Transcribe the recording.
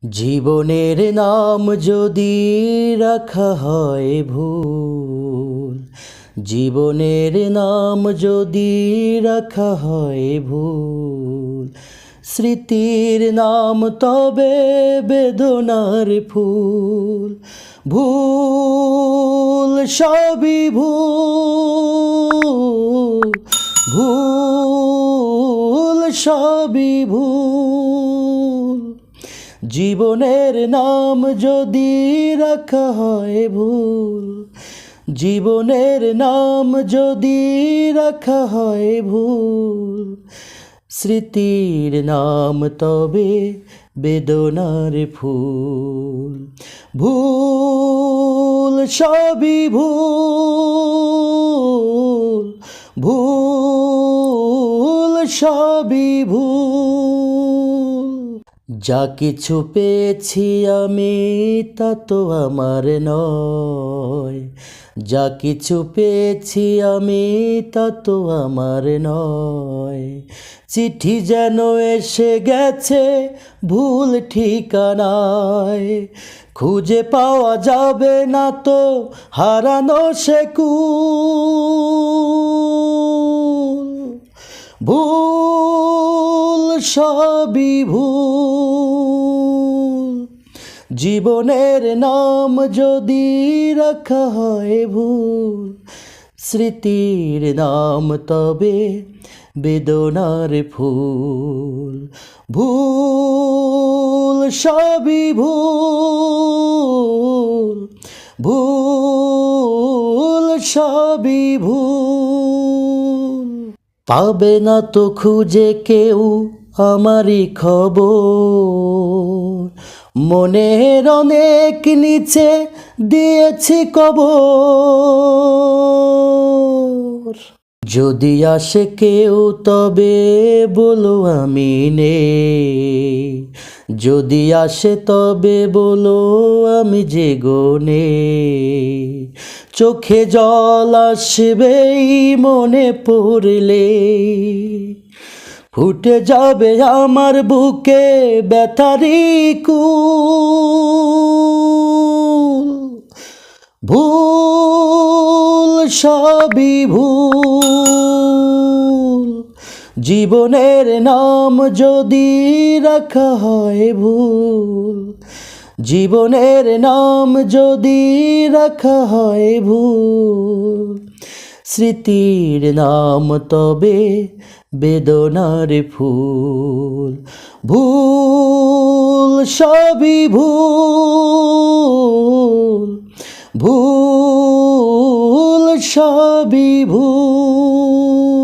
জীবনের নাম যদি রাখা হয় ভুল, জীবনের নাম যদি রাখা হয় ভুল, স্মৃতির নাম তবে বেদনার ফুল। ভুল সবই ভুল, ভুল সবই ভুল। জীবনের নাম যদি রাখা হয় ভুল, জীবনের নাম যদি রাখা হয় ভুল, স্মৃতির নাম তবে বেদনার ফুল। ভুল সবই ভুল, ভুল সবই ভুল। যা কিছু পেয়েছি আমি তা তো আমার নয়, যা কিছু পেয়েছি আমি তা তো আমার নয়। চিঠি যেন এসে গেছে ভুল ঠিকানায়, খুঁজে পাওয়া যাবে না তো হারানো সে কুল। ভুল সবই ভুল, জীবনের নাম যদি রাখা হয় ভুল, স্মৃতির নাম তবে বেদনার ফুল। ভুল সবই ভুল, ভুল সবই ভুল। পাবে না তো খুঁজে কেউ আমারই খবর, মনের অনেক নিচে দিয়েছি কবর। যদি আসে কেউ তবে বলো আমি নেই, যদি আসে তবে বলো আমি যে গনে। চোখে জল আসবেই মনে পড়লে, ফুটে যাবে আমার বুকে ব্যথারি কুল। ভুল সবই ভুল, জীবনের নাম যদি রাখা হয় ভুল, জীবনের নাম যদি রাখা হয় ভুল, স্মৃতির নাম তবে বেদনার ফুল। ভুল সবই ভুল, ভুল সবই ভুল।